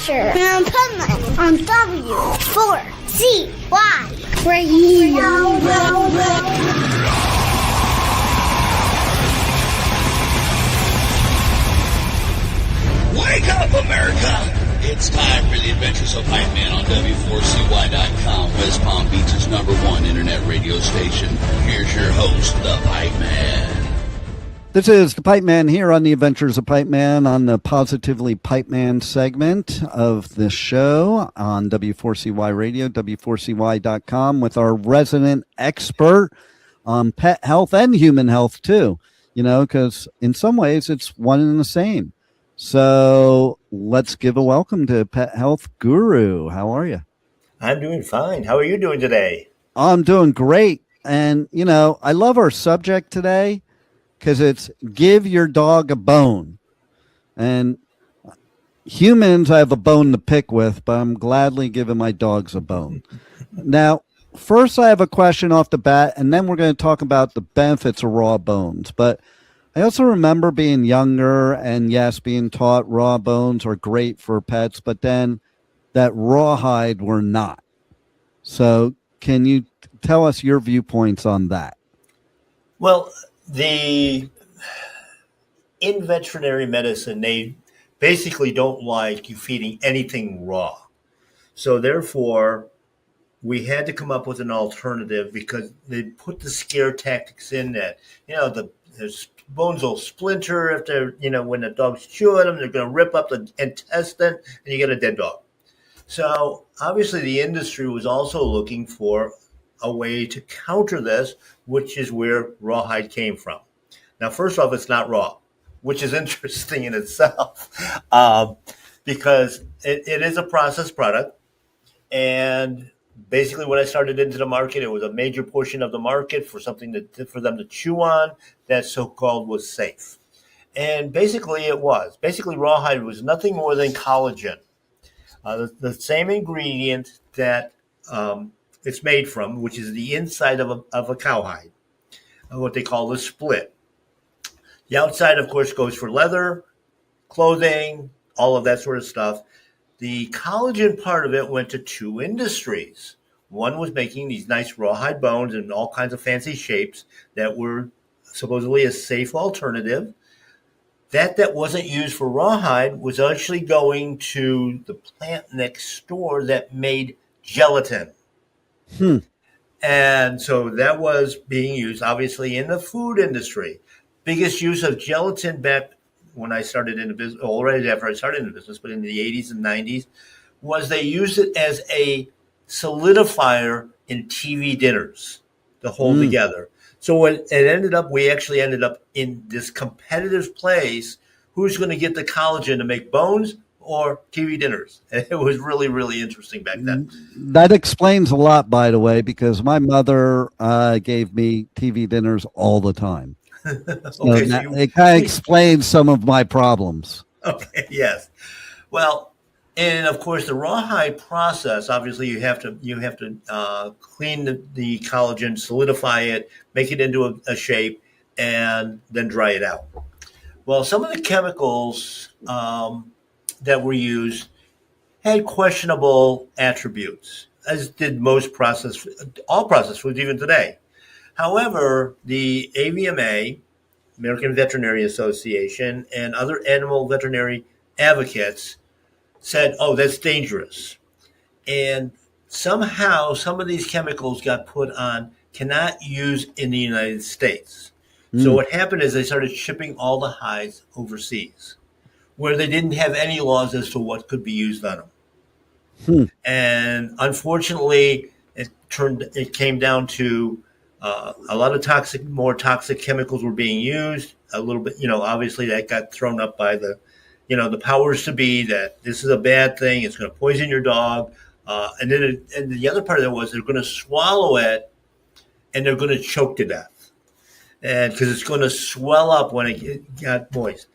Adventure on Pipeman on W4CY Radio. Wake up, America! It's time for the Adventures of Pipeman on W4CY.com, West Palm Beach's #1 internet radio station. Here's your host, the Pipeman. This is the Pipeman here on the Adventures of Pipeman on the Positively Pipeman segment of the show on W4CY Radio, W4CY.com, with our resident expert on pet health and human health too, because in some ways it's one and the same. So let's give a welcome to Pet Health Guru. How are you? I'm doing fine. How are you doing today? I'm doing great. And, I love our subject today because it's give your dog a bone. And humans, I have a bone to pick with, but I'm gladly giving my dogs a bone. Now, first I have a question off the bat, and then we're going to talk about the benefits of raw bones. But I also remember being younger and, yes, being taught raw bones are great for pets, but then that rawhide were not. So can you tell us your viewpoints on that? Well, in veterinary medicine, they basically don't like you feeding anything raw. So therefore, we had to come up with an alternative because they put the scare tactics in that, the bones will splinter if they're, when the dogs chew at them, they're going to rip up the intestine and you get a dead dog. So obviously the industry was also looking for a way to counter this, which is where rawhide came from. Now, first off, it's not raw, which is interesting in itself because it is a processed product. And basically when I started into the market, it was a major portion of the market for something for them to chew on that so-called was safe. And basically it was. Basically rawhide was nothing more than collagen, the same ingredient that it's made from, which is the inside of a cowhide, what they call the split. The outside, of course, goes for leather, clothing, all of that sort of stuff. The collagen part of it went to two industries. One was making these nice rawhide bones in all kinds of fancy shapes that were supposedly a safe alternative. That wasn't used for rawhide was actually going to the plant next door that made gelatin. And so that was being used, obviously, in the food industry. Biggest use of gelatin back when I started in the business, already after I started in the business, but in the 80s and 90s, was they used it as a solidifier in TV dinners to hold together. So we actually ended up in this competitive place. Who's going to get the collagen to make bones or TV dinners? And it was really, really interesting back then. That explains a lot, by the way, because my mother gave me TV dinners all the time. So Okay, it kind of explains some of my problems. Okay, yes. Well, and of course the rawhide process, obviously you have to clean the collagen, solidify it, make it into a shape, and then dry it out. Well, some of the chemicals that were used had questionable attributes, as did all processed foods even today. However, the AVMA, American Veterinary Association, and other animal veterinary advocates said, oh, that's dangerous. And somehow some of these chemicals got put on, cannot use in the United States. So what happened is they started shipping all the hides overseas, where they didn't have any laws as to what could be used on them. And unfortunately, it came down to a lot of more toxic chemicals were being used. A little bit, obviously that got thrown up by the powers to be that this is a bad thing. It's going to poison your dog. And the other part of it was they're going to swallow it and they're going to choke to death. And because it's going to swell up when it got moist.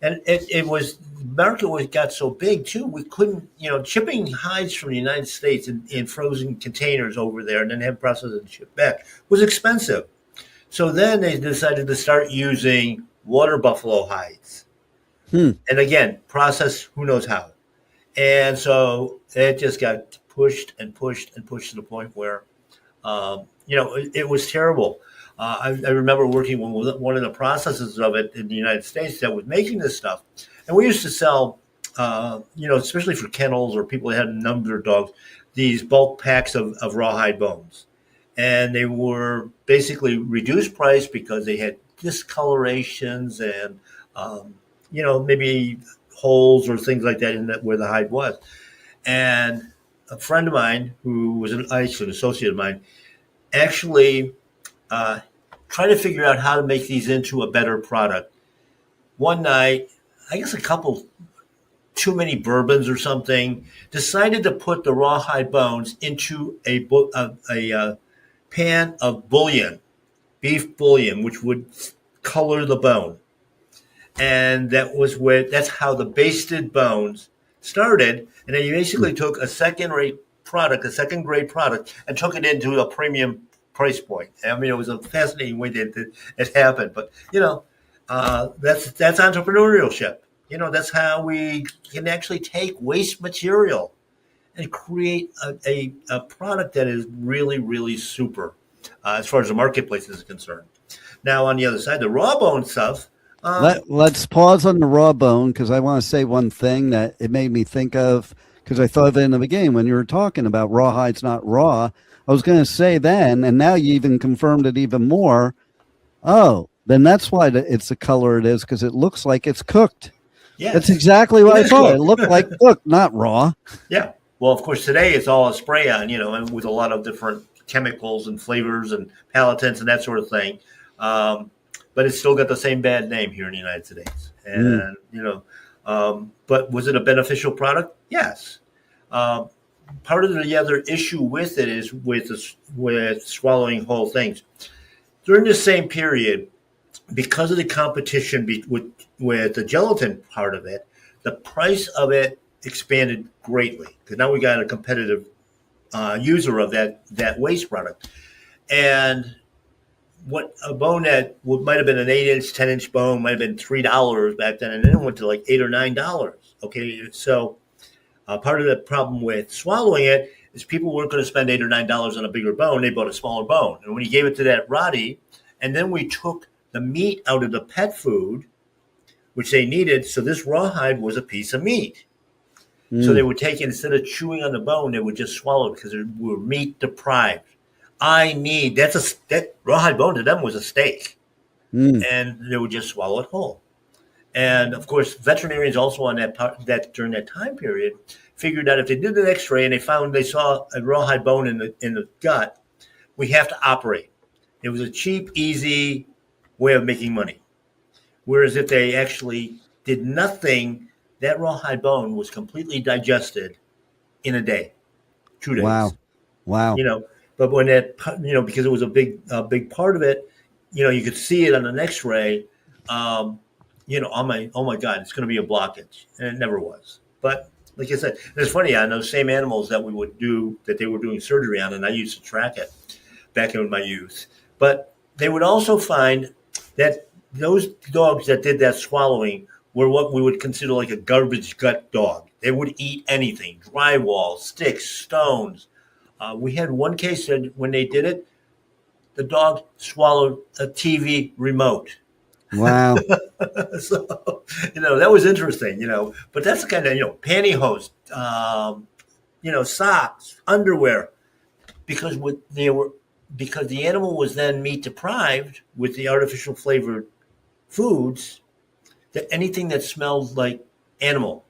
And the market got so big too, we couldn't, shipping hides from the United States in frozen containers over there and then have processed and shipped back was expensive. So then they decided to start using water buffalo hides. And again, processed who knows how. And so it just got pushed and pushed and pushed to the point where, it was terrible. I remember working with one of the processes of it in the United States that was making this stuff. And we used to sell, especially for kennels or people that had a number of dogs, these bulk packs of rawhide bones. And they were basically reduced price because they had discolorations and, maybe holes or things like that in that where the hide was. And a friend of mine who was an associate of mine actually tried to figure out how to make these into a better product. One night, I guess a couple too many bourbons or something, decided to put the rawhide bones into a pan of bouillon, beef bouillon, which would color the bone. And that's how the basted bones started. And then you basically took a second-grade product, and took it into a premium price point. I mean, it was a fascinating way that it happened. But, that's entrepreneurship. That's how we can actually take waste material and create a product that is really, really super as far as the marketplace is concerned. Now, on the other side, the raw bone stuff. Let's pause on the raw bone, because I want to say one thing that it made me think of, because I thought of it in the beginning when you were talking about rawhide's not raw. I was going to say then, and now you even confirmed it even more. Oh, then that's why it's the color it is, because it looks like it's cooked. Yeah, that's exactly what I thought. It looked like cooked, not raw. Yeah. Well, of course, today it's all a spray on, and with a lot of different chemicals and flavors and palatants and that sort of thing. But it's still got the same bad name here in the United States. And, but was it a beneficial product? Yes. Part of the other issue with it is with swallowing whole things. During the same period, because of the competition with the gelatin part of it, the price of it expanded greatly, because now we got a competitive user of that waste product. And what a bone that might have been an 8-inch, 10-inch bone might have been $3 back then, and then it went to like $8 or $9. Okay, so part of the problem with swallowing it is people weren't going to spend $8 or $9 on a bigger bone. They bought a smaller bone, and when you gave it to that Roddy, and then we took the meat out of the pet food, which they needed, so this rawhide was a piece of meat. So they would take it, instead of chewing on the bone, they would just swallow it because they were meat deprived. That rawhide bone to them was a steak, and they would just swallow it whole. And of course, veterinarians also on that during that time period figured out if they did an X-ray and they saw a rawhide bone in the gut, we have to operate. It was a cheap, easy way of making money. Whereas if they actually did nothing, that rawhide bone was completely digested in a day, 2 days. Wow. But when because it was a big part of it, you could see it on an X-ray. Oh my God, it's going to be a blockage, and it never was. But like I said, it's funny on those same animals that they were doing surgery on, and I used to track it back in my youth. But they would also find that those dogs that did that swallowing were what we would consider like a garbage gut dog. They would eat anything: drywall, sticks, stones. We had one case that when they did it, the dog swallowed a TV remote. Wow. So, that was interesting, but that's the kind of, pantyhose, socks, underwear, because the animal was then meat deprived with the artificial flavored foods, that anything that smelled like animal,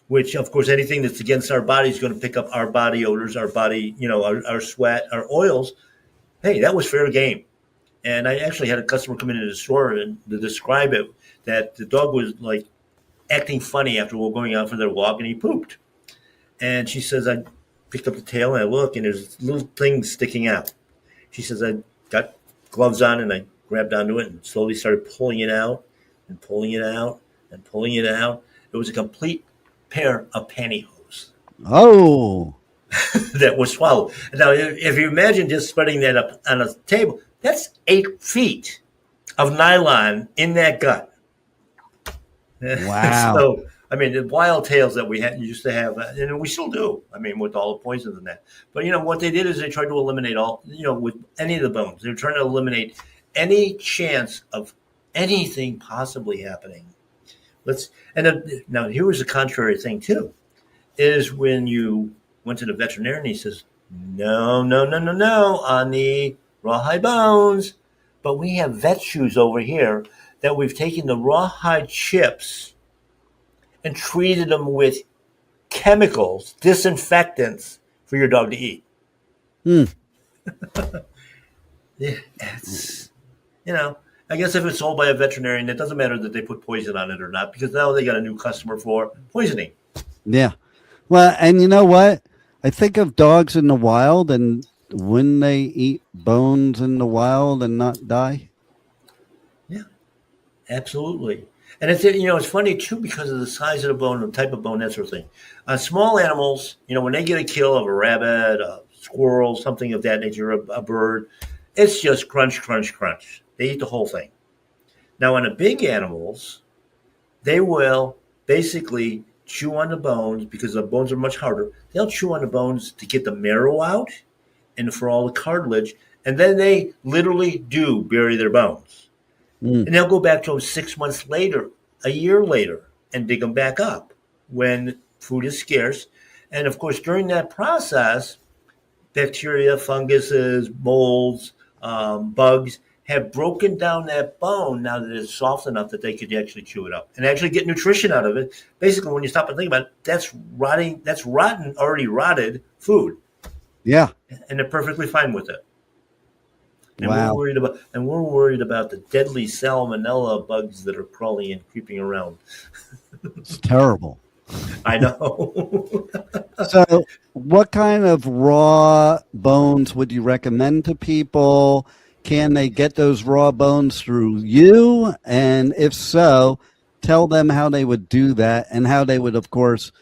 which of course anything that's against our body is going to pick up our body odors, our body, our sweat, our oils. Hey, that was fair game. And I actually had a customer come into the store and to describe it, that the dog was like acting funny after we were going out for their walk, and he pooped. And she says, I picked up the tail and I look, and there's little things sticking out. She says, I got gloves on and I grabbed onto it and slowly started pulling it out and pulling it out and pulling it out. It was a complete pair of pantyhose. Oh. That was swallowed. Now, if you imagine just spreading that up on a table, that's 8 feet of nylon in that gut. Wow. So I mean, the wild tails that we used to have, and we still do. I mean, with all the poisons and that. But what they did is they tried to eliminate all, with any of the bones. They're trying to eliminate any chance of anything possibly happening. Now here was the contrary thing too, is when you went to the veterinarian, he says, no, no, no, no, no, on the rawhide bones. But we have vet shoes over here that we've taken the rawhide chips and treated them with chemicals, disinfectants for your dog to eat. Mm. Yeah, it's, I guess if it's sold by a veterinarian, it doesn't matter that they put poison on it or not, because now they got a new customer for poisoning. Yeah. Well, and you know what? I think of dogs in the wild, and wouldn't they eat bones in the wild and not die? Yeah, absolutely. And it's funny too, because of the size of the bone, the type of bone, that sort of thing. On small animals, when they get a kill of a rabbit, a squirrel, something of that nature, a bird, it's just crunch, crunch, crunch. They eat the whole thing. Now, on the big animals, they will basically chew on the bones, because the bones are much harder. They'll chew on the bones to get the marrow out and for all the cartilage, and then they literally do bury their bones. And they'll go back to them 6 months later, a year later, and dig them back up when food is scarce. And of course, during that process, bacteria, funguses, molds, bugs have broken down that bone now that it's soft enough that they could actually chew it up and actually get nutrition out of it. Basically, when you stop and think about it, that's rotten, already rotted food. Yeah. And they're perfectly fine with it. And wow. we're worried about the deadly salmonella bugs that are crawling and creeping around. It's terrible. I know. So what kind of raw bones would you recommend to people? Can they get those raw bones through you? And if so, tell them how they would do that, and how they would, of course,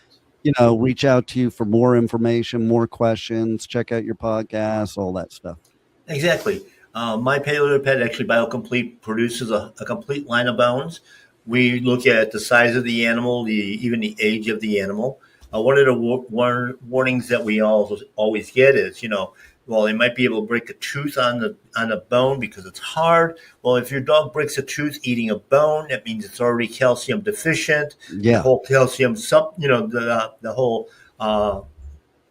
reach out to you for more information, more questions, check out your podcast, all that stuff. Exactly. My Paleo Pet, actually, BioComplete, produces a complete line of bones. We look at the size of the animal, even the age of the animal. One of the warnings that we always get is, they might be able to break a tooth on a bone because it's hard. Well, if your dog breaks a tooth eating a bone, that means it's already calcium deficient. Yeah. The whole calcium, the whole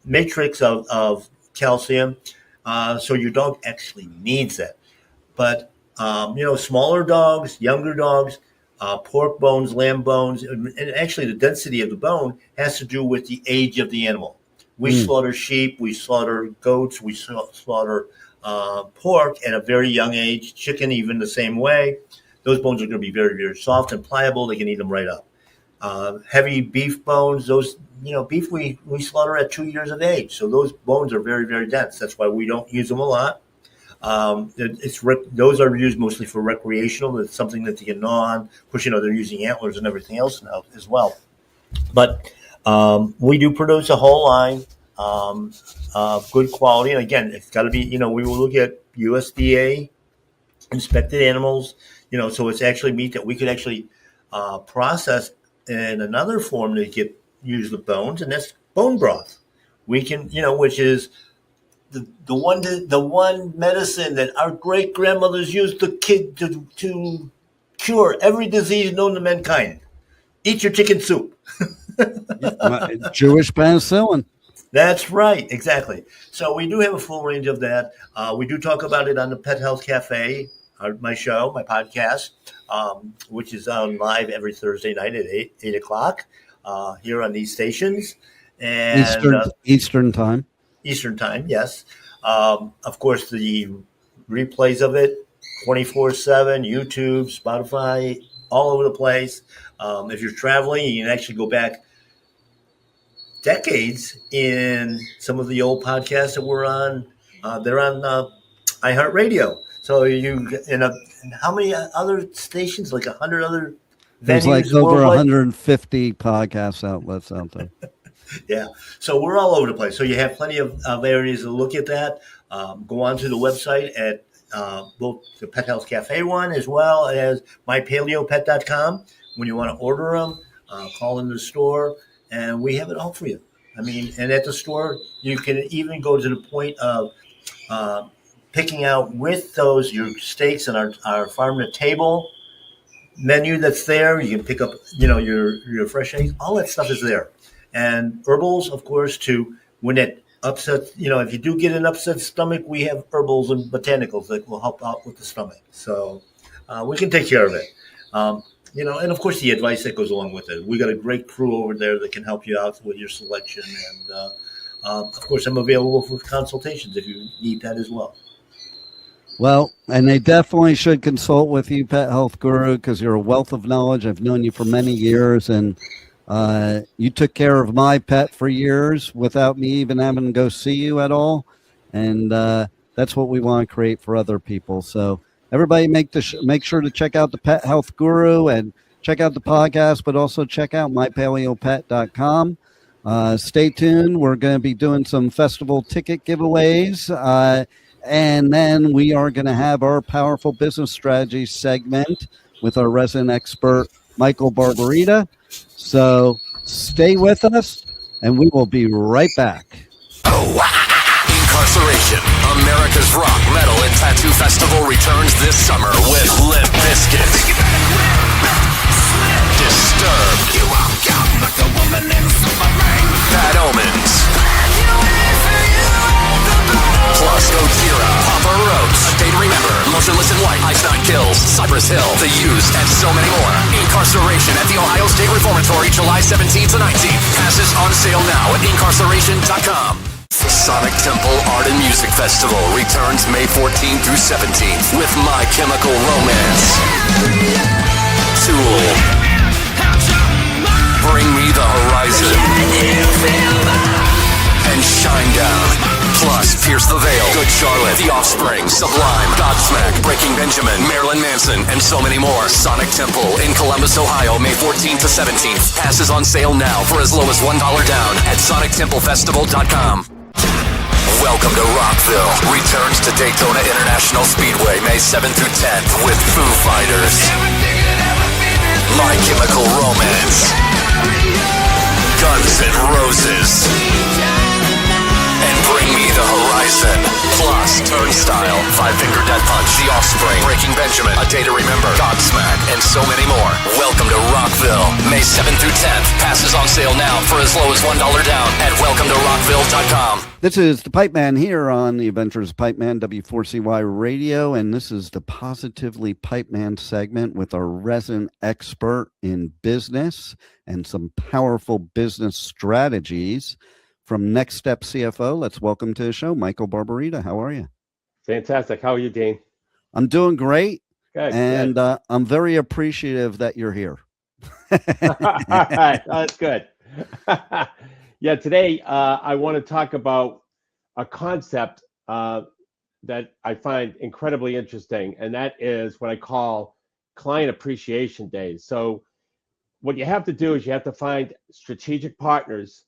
matrix of calcium. So your dog actually needs that. But, smaller dogs, younger dogs, pork bones, lamb bones, and actually the density of the bone has to do with the age of the animal. We slaughter sheep, we slaughter goats, we slaughter pork at a very young age, chicken even the same way. Those bones are going to be very, very soft and pliable. They can eat them right up. Heavy beef bones, beef we slaughter at 2 years of age. So those bones are very, very dense. That's why we don't use them a lot. Those are used mostly for recreational. It's something that they can gnaw on. Of course, they're using antlers and everything else now as well. But we do produce a whole line of good quality. And again, it's got to be, we will look at USDA inspected animals, so it's actually meat that we could actually process in another form to use the bones, and that's bone broth. We can, which is the one medicine that our great grandmothers used to cure every disease known to mankind. Eat your chicken soup. Jewish penicillin. That's right, exactly. So we do have a full range of that. We do talk about it on the Pet Health Cafe, my show, my podcast, which is on live every Thursday night at 8 o'clock here on these stations. And Eastern time. Eastern time, yes. Of course, the replays of it, 24/7, YouTube, Spotify, all over the place. If you're traveling, you can actually go back decades in some of the old podcasts that we're on. They're on iHeartRadio. So how many other stations? Like 100 other venues. There's like over worldwide? 150 podcast outlets out there. Yeah. So we're all over the place. So you have plenty of areas to look at that. Go on to the website at both the Pet Health Cafe one as well as mypaleopet.com when you want to order them. call in the store, and we have it all for you. I mean, and at the store, you can even go to the point of picking out with those your steaks and our farm to table menu that's there. You can pick up, your fresh eggs. All that stuff is there, and herbals, of course, to when it upsets. If you do get an upset stomach, we have herbals and botanicals that will help out with the stomach. So we can take care of it. And of course the advice that goes along with it. We got a great crew over there that can help you out with your selection, and of course I'm available for consultations if you need that as well. Well, and they definitely should consult with you, Pet Health Guru, because you're a wealth of knowledge. I've known you for many years, and you took care of my pet for years without me even having to go see you at all. And that's what we want to create for other people. So everybody make sure to check out the Pet Health Guru and check out the podcast, but also check out mypaleopet.com. Stay tuned. We're going to be doing some festival ticket giveaways. And then we are going to have our powerful business strategy segment with our resident expert, Michael Barbarita. So stay with us, and we will be right back. Incarceration, America's rock, metal, and tattoo festival returns this summer with Limp Bizkit, Disturbed, Bad Omens, plus Gojira, Papa Roach, A Day to Remember, Motionless in White, Ice Nine Kills, Cypress Hill, The Used, and so many more. Incarceration at the Ohio State Reformatory, July 17th to 19th. Passes on sale now at incarceration.com. Sonic Temple Art and Music Festival returns May 14th through 17th with My Chemical Romance, Tool, Bring Me the Horizon, and Shinedown. Plus, Pierce the Veil, Good Charlotte, The Offspring, Sublime, Godsmack, Breaking Benjamin, Marilyn Manson, and so many more. Sonic Temple in Columbus, Ohio, May 14th to 17th. Passes on sale now for as low as $1 down at sonictemplefestival.com. Welcome to Rockville. Returns to Daytona International Speedway, May 7th through 10th with Foo Fighters, My Chemical Romance, Guns N' Roses, and Bring Me the Horizon. Plus, Turnstile, Five Finger Death Punch, The Offspring, Breaking Benjamin, A Day to Remember, Godsmack, and so many more. Welcome to Rockville, May 7th through 10th. Passes on sale now for as low as $1 down at welcometoRockville.com. This is the Pipeman here on the Adventures of Pipeman, W4CY Radio, and this is the Positively Pipeman segment with our resident expert in business and some powerful business strategies from Next Step CFO. Let's welcome to the show, Michael Barbarita. How are you? Fantastic. How are you, Dean? I'm doing great, Good. and I'm very appreciative that you're here. All right. That's good. Yeah, today I want to talk about a concept that I find incredibly interesting, and that is what I call client appreciation days. So what you have to do is you have to find strategic partners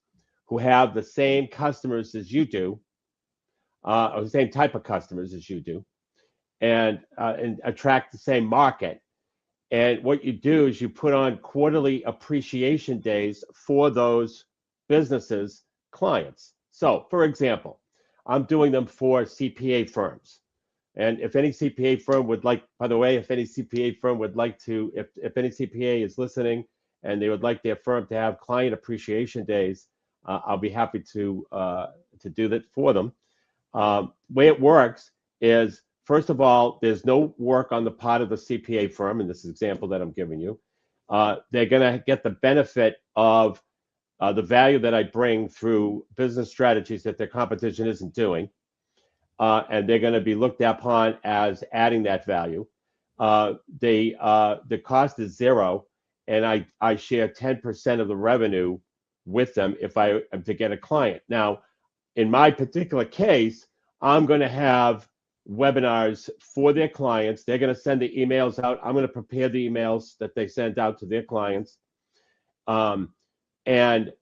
who have the same customers as you do, or the same type of customers as you do, and attract the same market. And what you do is you put on quarterly appreciation days for those businesses' clients. So, for example, I'm doing them for CPA firms. And if any CPA firm would like, by the way, if any CPA firm would like to, if any CPA is listening and they would like their firm to have client appreciation days, I'll be happy to do that for them. Way it works is, first of all, there's no work on the part of the CPA firm in this example that I'm giving you. They're going to get the benefit of the value that I bring through business strategies that their competition isn't doing. And they're going to be looked upon as adding that value. The cost is zero, and I share 10% of the revenue with them if I am to get a client. Now, in my particular case, I'm going to have webinars for their clients. They're going to send the emails out. I'm going to prepare the emails that they send out to their clients. And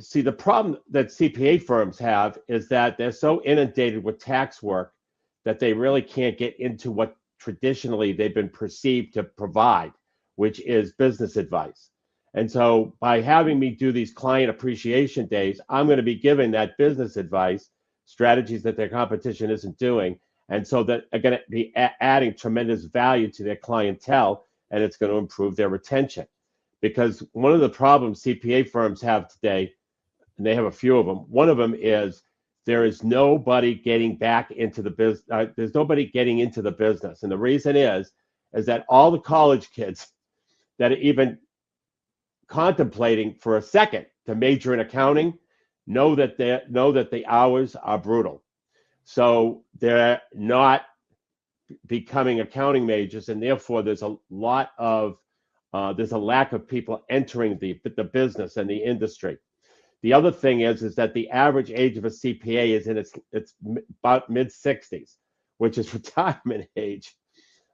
see, the problem that CPA firms have is that they're so inundated with tax work that they really can't get into what traditionally they've been perceived to provide, which is business advice. And so by having me do these client appreciation days, I'm going to be giving that business advice, strategies that their competition isn't doing. And so that are going to be adding tremendous value to their clientele, and it's going to improve their retention. Because one of the problems CPA firms have today, and they have a few of them, one of them is there is nobody getting back into the business. There's nobody getting into the business. And the reason is that all the college kids that are even contemplating for a second to major in accounting know that the hours are brutal. So they're not becoming accounting majors, and therefore there's a lack of people entering the business and the industry. The other thing is that the average age of a CPA is in its about mid-60s, which is retirement age.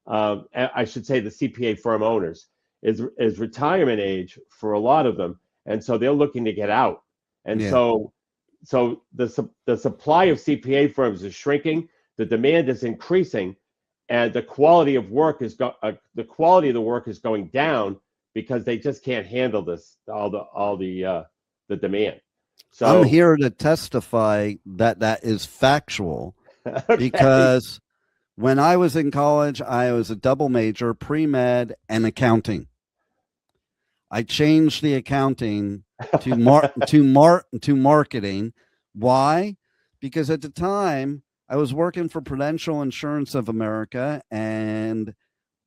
I should say the CPA firm owners is retirement age for a lot of them, and so they're looking to get out. And so the supply of CPA firms is shrinking, the demand is increasing, and the quality of work is going down because they just can't handle all the demand. So I'm here to testify that is factual. okay. Because when I was in college, I was a double major, pre-med and accounting. I changed the accounting to marketing. Why? Because at the time I was working for Prudential Insurance of America, and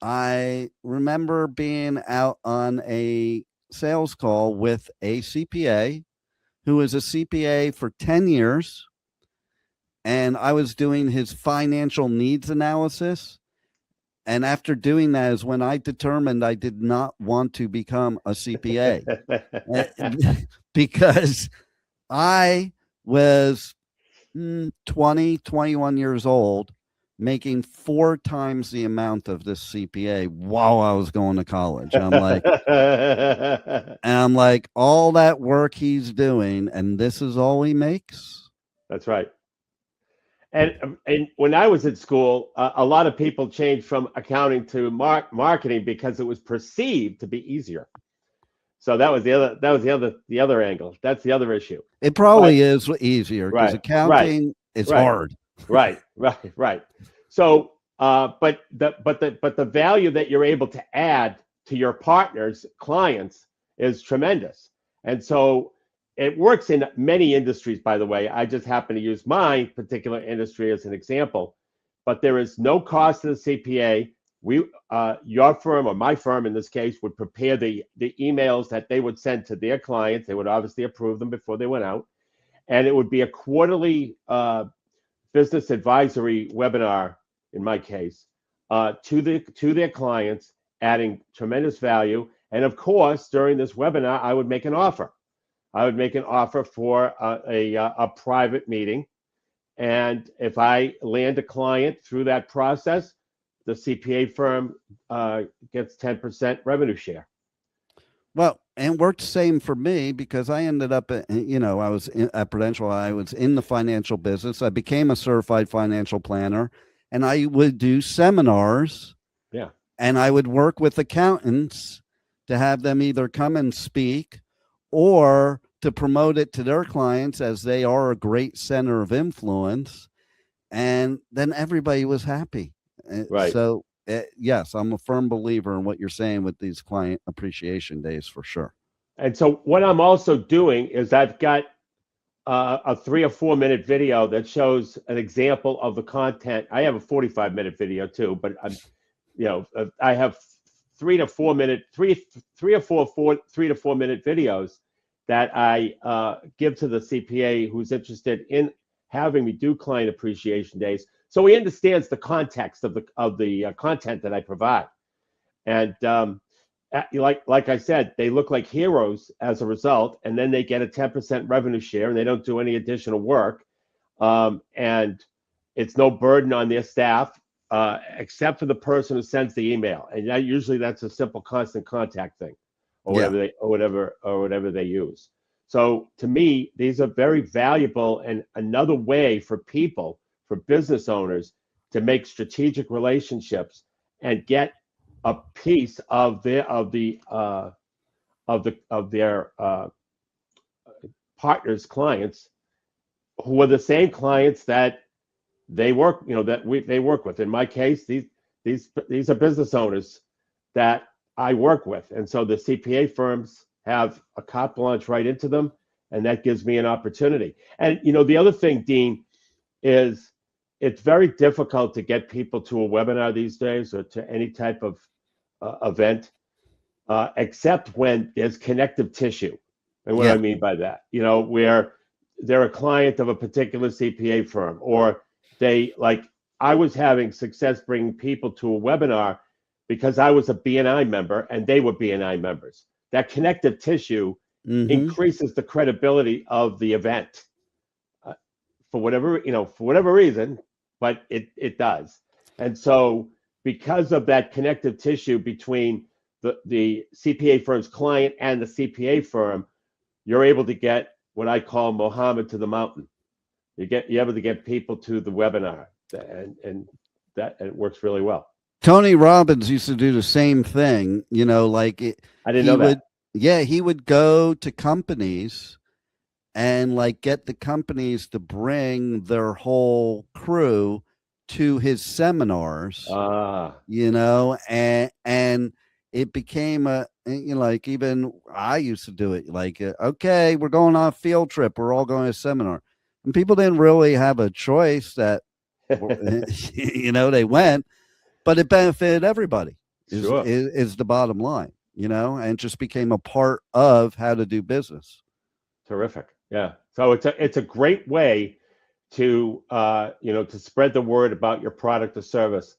I remember being out on a sales call with a CPA who was a CPA for 10 years. And I was doing his financial needs analysis. And after doing that is when I determined I did not want to become a CPA because I was 21 years old, making 4 times the amount of this CPA while I was going to college. I'm like, all that work he's doing, and this is all he makes. That's right. And when I was at school, a lot of people changed from accounting to marketing because it was perceived to be easier. So that was the other angle. That's the other issue. It probably is easier because accounting is hard. Right. So, but the value that you're able to add to your partners, clients, is tremendous. And so it works in many industries, by the way. I just happen to use my particular industry as an example, but there is no cost to the CPA. Your firm, or my firm in this case, would prepare the emails that they would send to their clients. They would obviously approve them before they went out. And it would be a quarterly business advisory webinar, in my case, to their clients, adding tremendous value. And of course, during this webinar, I would make an offer. I would make an offer for a private meeting. And if I land a client through that process, the CPA firm gets 10% revenue share. Well, and worked the same for me because I ended up, I was at Prudential. I was in the financial business. I became a certified financial planner, and I would do seminars. Yeah. And I would work with accountants to have them either come and speak or to promote it to their clients, as they are a great center of influence. And then everybody was happy. Right. So yes, I'm a firm believer in what you're saying with these client appreciation days for sure. And so what I'm also doing is I've got a 3 or 4 minute video that shows an example of the content. I have a 45-minute video too, but I have 3 to 4 minute videos that I give to the CPA who's interested in having me do client appreciation days, so he understands the context of the content that I provide. And like I said, they look like heroes as a result, and then they get a 10% revenue share, and they don't do any additional work, and it's no burden on their staff, except for the person who sends the email, and usually that's a simple constant contact thing, or whatever they use. So to me, these are very valuable, and another way for people, for business owners, to make strategic relationships and get a piece of the of their partners, clients, who are the same clients that they work, they work with. In my case, these are business owners that I work with, and so the CPA firms have a carte blanche right into them, and that gives me an opportunity. And the other thing, Dean, is it's very difficult to get people to a webinar these days or to any type of event, except when there's connective tissue. And what I mean by that, where they're a client of a particular CPA firm, or I was having success bringing people to a webinar because I was a BNI member and they were BNI members. That connective tissue increases the credibility of the event for whatever reason, but it does. And so because of that connective tissue between the CPA firm's client and the CPA firm, you're able to get what I call Muhammad to the mountain. You're able to get people to the webinar, and it works really well. Tony Robbins used to do the same thing, I didn't know that. He would go to companies and get the companies to bring their whole crew to his seminars, and it became even I used to do it okay, we're going on a field trip. We're all going to a seminar, and people didn't really have a choice that, they went, but it benefited everybody is the bottom line, and it just became a part of how to do business. Terrific. Yeah. So it's a great way to, to spread the word about your product or service.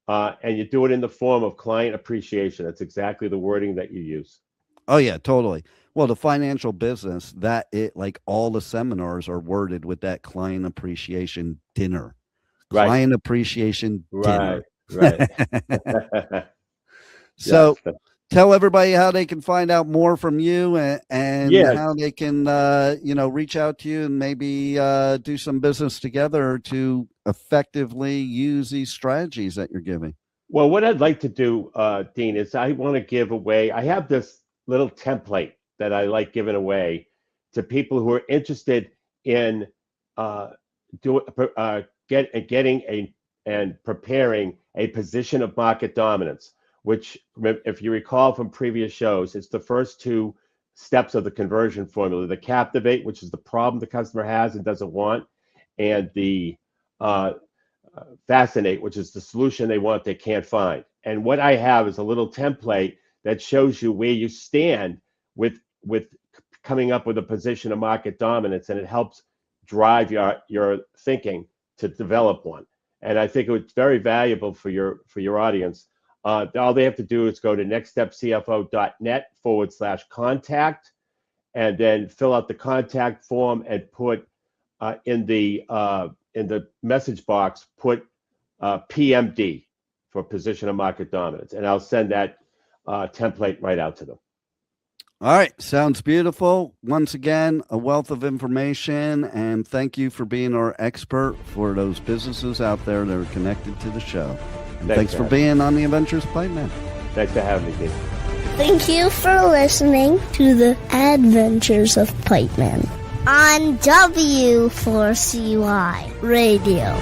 And you do it in the form of client appreciation. That's exactly the wording that you use. Oh yeah, totally. Well, the financial business, all the seminars are worded with that client appreciation dinner. Right. Client appreciation dinner. Right. So tell everybody how they can find out more from you and how they can, reach out to you and maybe do some business together to effectively use these strategies that you're giving. Well, what I'd like to do, Dean, is I want to give away, I have this little template that I like giving away to people who are interested in getting and preparing a position of market dominance, which, if you recall from previous shows, it's the first two steps of the conversion formula: the captivate, which is the problem the customer has and doesn't want, and the fascinate, which is the solution they want they can't find. And what I have is a little template that shows you where you stand with coming up with a position of market dominance, and it helps drive your thinking to develop one. And I think it's very valuable for your audience. All they have to do is go to nextstepcfo.net/contact, and then fill out the contact form and put in the message box, put PMD for position of market dominance, and I'll send that template right out to them. All right. Sounds beautiful. Once again, a wealth of information, and thank you for being our expert for those businesses out there that are connected to the show. And thanks for being on the Adventures of Pipeman. Thanks for having me, Keith. Thank you for listening to the Adventures of Pipeman on W4CY Radio.